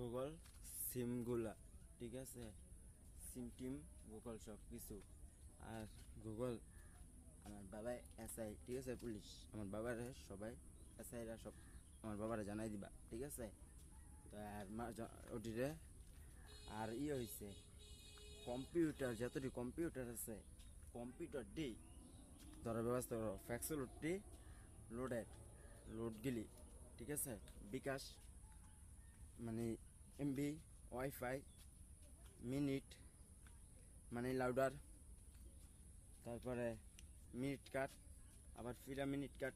Google সিমগুলা, ঠিক আছে, সিম team Google সব কিছু। আর গুগল আমার বাবা এসআই, ঠিক আছে, পুলিশ। আমার বাবারে সবাই এসআইরা সব আমার বাবারে জানাই দিবা, ঠিক আছে। তো আর ওটিরে আর হয়েছে কম্পিউটার, যতটি কম্পিউটার আছে কম্পিউটার ডি ধরার ব্যবস্থা করো। ফ্যাক্সিলিটি লোডেড লোড গিলি, ঠিক আছে। বিকাশ মানে এমবি, ওয়াইফাই, মিনিট মানে লাউডার, তারপরে মিনিট কাট, আবার ফিরা মিনিট কাট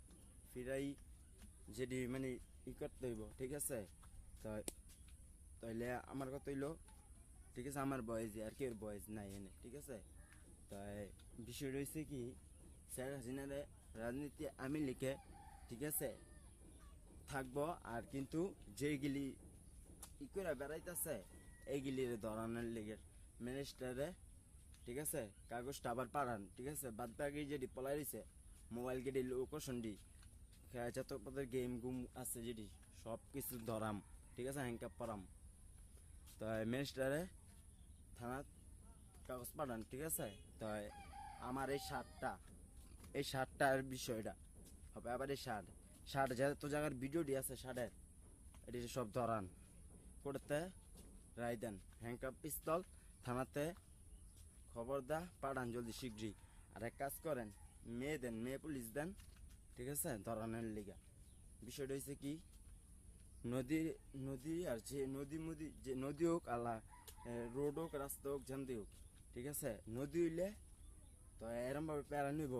ফিরাই যেটি মানে করতে হইব, ঠিক আছে। তো তাইলে আমার কথা হইলো, ঠিক আছে, আমার বয়স আর কেউ বয়স নাই এনে, ঠিক আছে। তাই বিষয় রয়েছে কি, শেখ হাসিনারে রাজনীতি আমি লিখে, ঠিক আছে, থাকবো। আর কিন্তু যেইগুলি করে বেড়াইতেছে এইগুলির ধরানোর লেগে মিনিস্টারে, ঠিক আছে, কাগজটা আবার পাঠান, ঠিক আছে। বাদ বাকি যেটি পলাই রয়েছে মোবাইল গেটি লোকেশন ডি যত পদের গেম গুম আছে যেটি সব কিছু ধরাম, ঠিক আছে, হ্যাংকাপ পরাম। তো মিনিস্টারে থানা কাগজ পাঠান, ঠিক আছে। তো আমার এই শার্টটার বিষয়টা হবে আবার এই শার্ট যত জায়গার ভিডিওটি আছে শার্টের এটি সব ধরান করতে রায় দেন, হ্যাংকাপ পিস্তল থানাতে খবর দা পাঠান জলদি শীঘ্রই। আর এক কাজ করেন, মেয়ে দেন, মেয়ে পুলিশ দেন, ঠিক আছে, ধরানোর লিগা। বিষয়টা হয়েছে কি, নদী নদী আর যে নদী মুদি যে নদী হোক আল্লাহ রোড হোক রাস্তা হোক জানতে হোক, ঠিক আছে। নদী হইলে তো এরমভাবে প্যারা নিব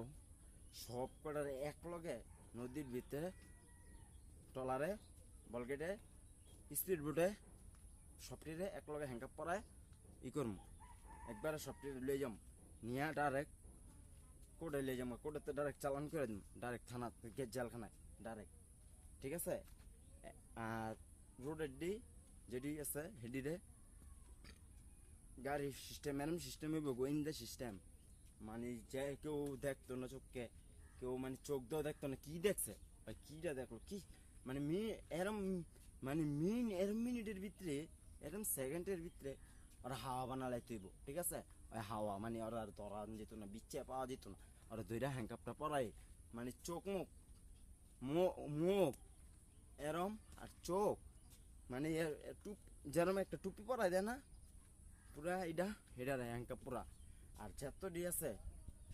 সব কটার এক লগে নদীর ভিতরে টলারে বলগেটে স্পিড বোটে সবটিরে এক লগে হ্যাংকাপ পরায় করম, একবারে সবটিরে লয়ে যাম নিয়ে ডাইরেক্ট কোর্টে লয়ে যাম, কোর্টেতে ডাইরেক্ট চালান করে দিম, ডাইরেক্ট থানা গেট জেলখানায় ডাইরেক্ট, ঠিক আছে। আর রোডের ডি যেটি আছে হেডিরে গাড়ি সিস্টেম এরম সিস্টেম হইব গোয়েন্দা সিস্টেম, মানে যে কেউ দেখতো না চোখকে, কেউ মানে চোখ দিয়েও দেখতো না কি দেখছে ভাই, কিটা দেখলো কি, মানে এরম মানে এরম মিনিটের ভিতরে এরম সেকেন্ডের ভিতরে ওরা হাওয়া বানালাই তৈব, ঠিক আছে। ওই হাওয়া মানে ওরা আর ধরা যেত না, বিচ্ছে পাওয়া যেত না, ওরা দুইটা হ্যাংকাপটা পরাই মানে চোখ মুখ এরম আর চোখ মানে যেরম একটা টুপি পরাই দেয় না পুরা এটা হেডার হ্যাংকাপ পুরা। আর যত ডি আছে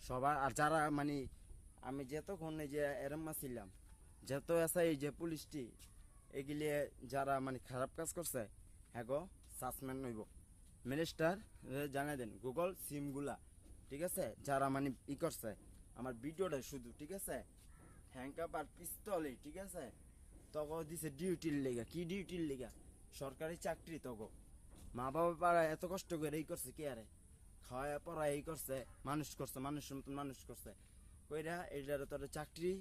সবার, আর যারা মানে আমি যতক্ষণ এই যে এরম ছিলাম যত আছে এই যে পুলিশটি এগুলি যারা মানে খারাপ কাজ করছে হ্যাঁ গো সাসপেন্ড হইব। মিনিস্টার জানাই দেন গুগল সিমগুলা, ঠিক আছে, যারা মানে করছে আমার ভিডিওটা শুধু, ঠিক আছে, হ্যাংকাপ আর পিস্তলে, ঠিক আছে, তখন দিছে ডিউটির লেগা, কি ডিউটির লেগা, সরকারি চাকরি তখন মা বাবা পাড়া এত কষ্ট করে এই করছে কে আরে খাওয়া পড়া এই করছে, মানুষ করছে, মানুষের মতন মানুষ করছে কইরা এইটার তোর চাকরি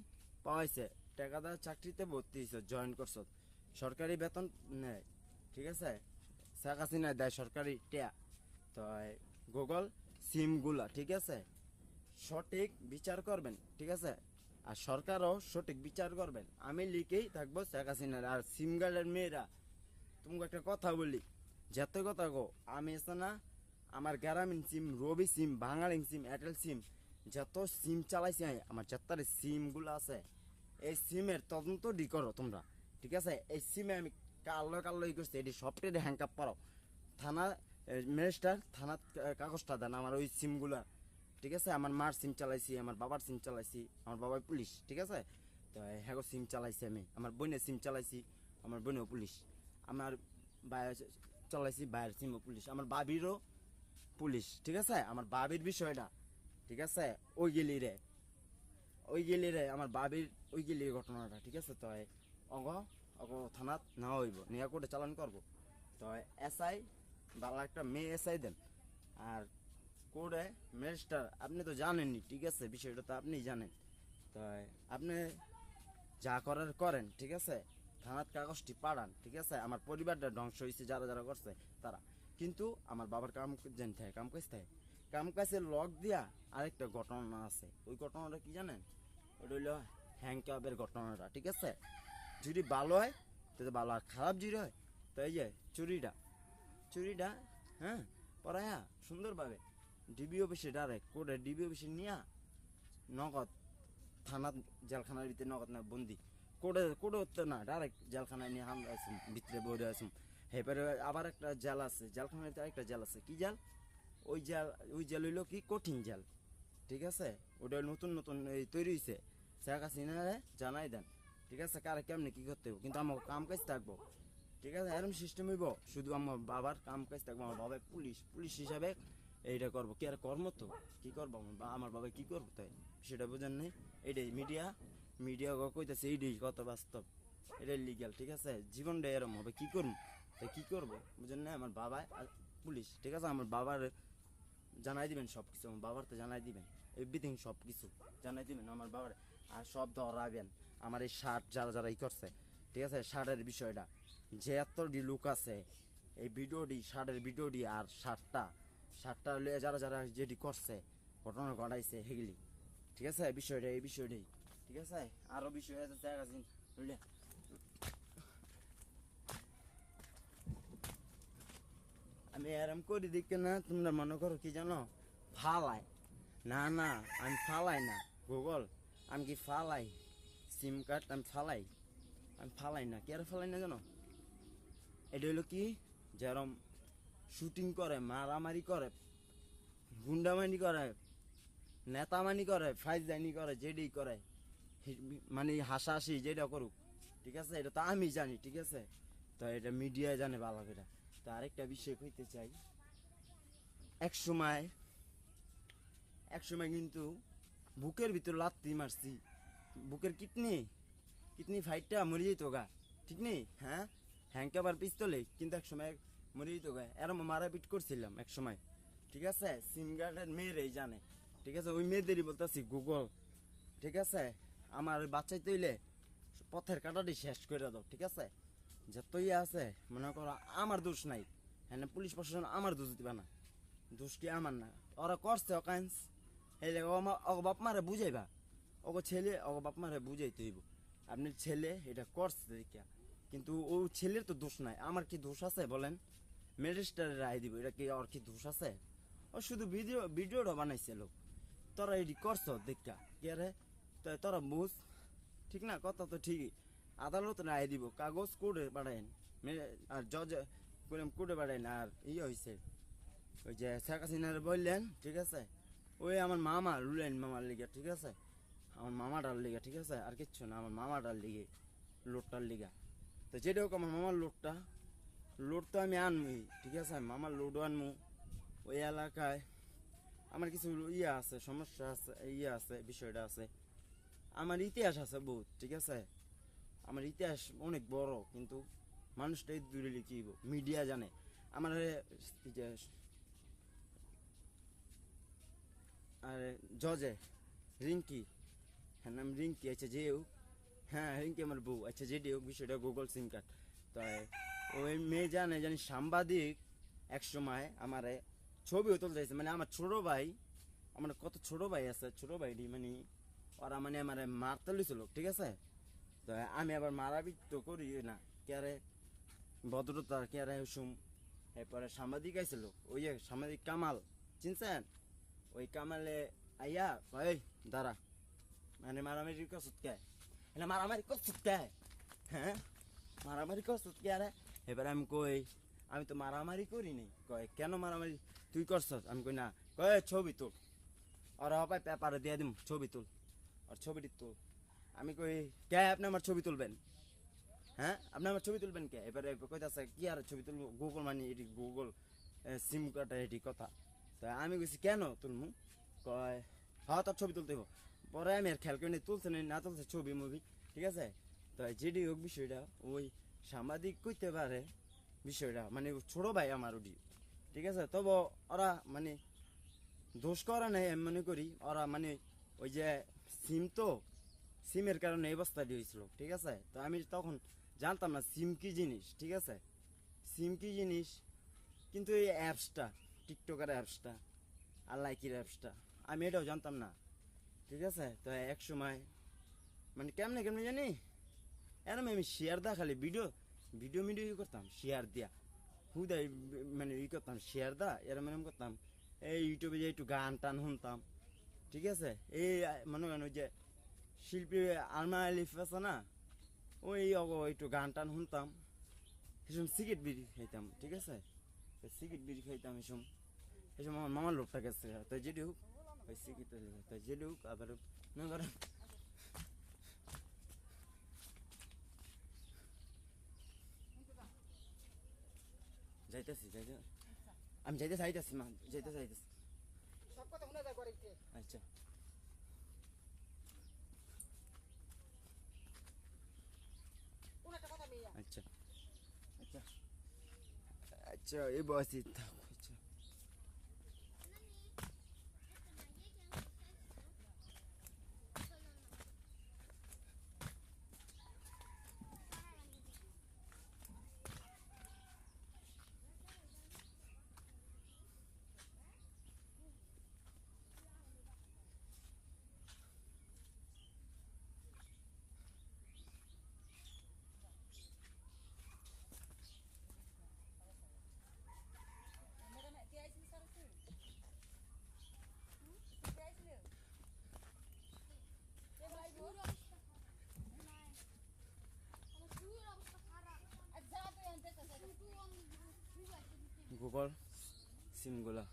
পাওয়াইছে, টাকা দেওয়া চাকরিতে ভর্তি হয়েছে, জয়েন করছ, সরকারি বেতন নেয়, ঠিক আছে, শেখ হাসিনা দেয় সরকারি টেয়া। তো গুগল সিমগুলা, ঠিক আছে, সঠিক বিচার করবেন, ঠিক আছে। আর সরকারও সঠিক বিচার করবেন, আমি লিখেই থাকবো শেখ হাসিনার। আর সিম গার্ডের মেয়েরা তোমাকে একটা কথা বলি, যত কথা গো আমি এসে না আমার গ্রামীণ সিম, রবি সিম, বাঙালি সিম, এয়ারটেল সিম, যত সিম চালাইছি আমার যত্তারে সিমগুলো আছে এই সিমের তদন্ত ডি করো তোমরা, ঠিক আছে। এই সিমে আমি কালো ই করছি এটি সবটাই হ্যাংকাপ পারো থানা মিনিস্টার থানা কাগজটা দেন আমার ওই সিমগুলা, ঠিক আছে। আমার মার সিম চালাইছি, আমার বাবার সিম চালাইছি, আমার বাবা পুলিশ, ঠিক আছে। তো হ্যাঁ সিম চালাইছি আমি, আমার বোনের সিম চালাইছি, আমার বোনও পুলিশ, আমার ভাইয়ের চালাইছি, ভাইয়ের সিমও পুলিশ, আমার বাবিরও পুলিশ, ঠিক আছে। আমার বাবির বিষয়টা, ঠিক আছে, ওই গেলি রে আমার বাবির ওই গেলির ঘটনাটা, ঠিক আছে। তো অগ অগ থানাত নেওয়া হইব, নিয়ে কোর্টে চালান করবো। তো এসআই বাংলা একটা মেয়ে এসআই দেন। আর কোর্টে ম্যাজিস্ট্রেট আপনি তো জানেননি, ঠিক আছে, বিষয়টা তো আপনি জানেন। তো আপনি যা করার করেন, ঠিক আছে, থানার কাগজটি পাঠান, ঠিক আছে। আমার পরিবারটা ধ্বংস হয়েছে যারা যারা করছে তারা, কিন্তু আমার বাবার কাম জানতে হয়, কাম কাজে লক দিয়া আরেকটা ঘটনা আছে, ওই ঘটনাটা কি জানেন, ওটা হইল হ্যাংকাপের ঘটনাটা, ঠিক আছে। যদি ভালো হয় তাহলে ভালো, আর খারাপ যদি হয় তো এই যে চুরিটা হ্যাঁ পড়ায়া সুন্দরভাবে ডিবি অফিসে ডাইরেক্ট কোর্টে ডিবি অফিসে নিয়া নগদ থানা জেলখানার ভিতরে নগদ না বন্দি কোর্টে তো না ডাইরেক্ট জেলখানায় নিয়ে হামলা আসুন ভিতরে বইরে আসুন। এরপরে আবার একটা জেল আছে জেলখানার ভিতরে একটা জেল আছে কি জেল ওই জেল হইলো কি কঠিন জেল, ঠিক আছে? ওটা নতুন নতুন এই তৈরি হয়েছে, শেখ হাসিনারে জানাই দেন, ঠিক আছে? কারে কেমনে কি করতে হবে, কিন্তু আমার কাম কাজ থাকবো, ঠিক আছে? এরকম সিস্টেম হইব, শুধু আমার বাবার কাম কাজ থাকবো। আমার বাবা পুলিশ হিসাবে এইটা করবো, কি আর কর্ম তো কি করবো, আমার বাবা কি করবো তাই সেটা বোঝেন নেই। এইটাই মিডিয়া কইতেছে, এইটাই কত বাস্তব, এটাই লিগ্যাল, ঠিক আছে? জীবনটা এরম হবে, কি করবো তাই কি করবো বুঝেন না? আমার বাবা পুলিশ, ঠিক আছে? আমার বাবার জানাই দিবেন সব কিছু, আমার বাবার তো জানাই দিবেন এভরিথিং, সব কিছু জানাই দিবেন আমার বাবার। আর সব ধরাবেন আমার এই শার্ট যারা ই করছে, ঠিক আছে? শার্টের বিষয়টা যে এতটি লুক আছে, এই ভিডিওটি শার্টের ভিডিওটি আর শার্টটা লইয়া যারা যেটি করছে, ঘটনা ঘটাইছে সেগুলি, ঠিক আছে? এই বিষয়টাই, ঠিক আছে? আরো বিষয় আছে বুঝলে, আমি এরম করি দেখে না তোমরা মনে করো কি জানো ফালাই, না আমি ফালাই না গুগল, আমি কি ফালাই সিম কার্ড, আমি ফালাই না, কে আর ফালাই না জানো? এটা হলো কি যেরম শুটিং করে, মারামারি করে, গুন্ডামানি করে, নেতামানি করে, ফাইজদানি করে, যেটাই করে, মানে হাসাহাসি যেটা করুক, ঠিক আছে? এটা তো আমি জানি, ঠিক আছে? তো এটা মিডিয়ায় জানে ভালো করে। তো আরেকটা বিষয় কইতে চাই, এক সময় কিন্তু বুকের ভিতর লাত্তি মারছি, বুকের কিডনি ফাইটটা মরে যেত গা, ঠিক নেই? হ্যাঁ হ্যাংকাবার পিস্তলে, কিন্তু এক সময় মরে যেত গা, এরম মারাপিট করছিলাম এক সময়, ঠিক আছে? সিম গার্ডের মেয়েরাই জানে, ঠিক আছে? ওই মেয়েদেরই বলতেছি গুগল, ঠিক আছে? আমার বাচ্চাই তৈলে পথের কাটাটি শেষ করে দাও, ঠিক আছে? যতই আছে মনে করো আমার দোষ নাই, হ্যাঁ পুলিশ প্রশাসন আমার দোষ দিবা না, দোষ কি আমার না, ওরা করছে অকাইন্স, এই বাপ মারে বুঝাইবা, ছেলে বাপ মারে বুঝাইতে হইব, আপনার ছেলে এটা করছে দেখিয়া, কিন্তু ও ছেলের তো দোষ নাই, আমার কি দোষ আছে বলেন? ম্যাজিস্ট্রেটের রায় দিব, এটা কি ওর কি দোষ আছে? ও শুধু ভিডিওটা বানাইছে লোক, তোরা এটি করছ দেখা কি আরে তোরা বুঝ, ঠিক না? কথা তো ঠিকই, আদালত রায় দিব, কাগজ কোর্টে পাঠাইন, আর জজ কোর্টে পাঠাইন, আর হয়েছে ওই যে শেখ হাসিনার বললেন, ঠিক আছে? ওই আমার মামা রুলেন মামার লিগে, ঠিক আছে? আমার মামাটার লিগে, ঠিক আছে? আর কিচ্ছু না, আমার মামাটার লিগে, লোডটার লিগা। তো যেটা হোক আমার মামার লোড তো আমি আনবই, ঠিক আছে? মামার লোডও আনবো। ওই এলাকায় আমার কিছু আছে, সমস্যা আছে, আছে, বিষয়টা আছে, আমার ইতিহাস আছে বহুত, ঠিক আছে? আমার ইতিহাস অনেক বড়, কিন্তু মানুষটাই দূরে লিখিব, মিডিয়া জানে আমার ইতিহাস। আর জজে রিঙ্কি, হ্যাঁ নাম রিঙ্কি, আচ্ছা যে হোক, হ্যাঁ রিঙ্কি আমার বউ, আচ্ছা যেটি হোক, বিষয়টা গুগল সিম কার্ড। তাই ওই মেয়ে জানি সাংবাদিক এক সময় আমার ছবিও তুলতে চাইছে, মানে আমার ছোট ভাই, আমার কত ছোট ভাই আছে, ছোট ভাইটি মানে ওরা মানে আমার মারতে লইছিল, ঠিক আছে? তো আমি আবার মারাপিট তো করি না, কেরে ভদ্রতা কেরে শুম। এরপরে সাংবাদিক আইছিল, ওই যে সাংবাদিক কামাল, চিনছেন? ওই কামালে আইয়া ভাই দাঁড়া, মানে মারামারি করছত কে, এটা মারামারি করছত কে, হ্যাঁ মারামারি করছত কে আরে? এবার আমি কই আমি তো মারামারি করি নি, কয় কেন মারামারি তুই করছত? আমি কই না, কয় ছবি তোল, ওরা হবাই পেপারে দিয়ে দিম, ছবি তুল, আর ছবিটি তুল। আমি কই কে আপনি আমার ছবি তুলবেন, হ্যাঁ আপনি আমার ছবি তুলবেন কে? এবারে কইতাছে কি আর ছবি তুলবো, গুগল মানে এটি গুগল সিম কার্ডের এটি কথা। তো আমি কইছি কেন তুলমু, কয় হ্যাঁ তোর ছবি তুলতে হইব। পরে আমি আর খেয়াল করি তুলছে না তুলছে ছবি মুভি, ঠিক আছে? তো যেটি হোক বিষয়টা, ওই সাংবাদিক কইতে পারে বিষয়টা, মানে ছোট ভাই আমার ওটি, ঠিক আছে? তবে ওরা মানে দোষ করা নেই, আমি মনে করি ওরা মানে ওই যে সিমের কারণে এই অবস্থাটি হয়েছিল, ঠিক আছে? তো আমি তখন জানতাম না সিম কি জিনিস, ঠিক আছে? সিম কি জিনিস, কিন্তু এই অ্যাপসটা, টিকটকের অ্যাপসটা আর লাইকির অ্যাপসটা, আমি এটাও জানতাম না, ঠিক আছে? তো এক সময় মানে কেমনে জানি এরম আমি শেয়ার দা খালি ভিডিও ভিডিও করতাম শেয়ার দিয়া হুদাই মানে করতাম শেয়ার দা এরম এরম করতাম এই ইউটিউবে যে একটু গান টান শুনতাম ঠিক আছে এই মনে করেন ওই যে শিল্পী আলমা আলিফ আছে না ওই একটু গান টান শুনতাম এসব সিগারেট বিড়ি খাইতাম ঠিক আছে সিগারেট বিড়ি খাইতাম এসব আমার মামার লোকটা গেছে তাই যেটি হোক ওই সিগারেট তাই যেটি হোক আবার মনে করেন যাইতেছি আমি যাইতে চাইতেছি মা যাইতে চাইতেছি আচ্ছা আচ্ছা আচ্ছা আচ্ছা এই বয়সে থাক আচ্ছা গুগল সিমগুলা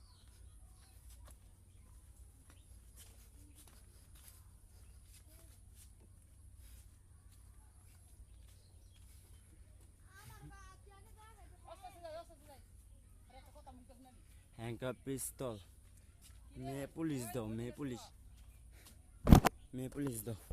হ্যাঙ্কার পিস্তল মেয়ে পুলিশ দাও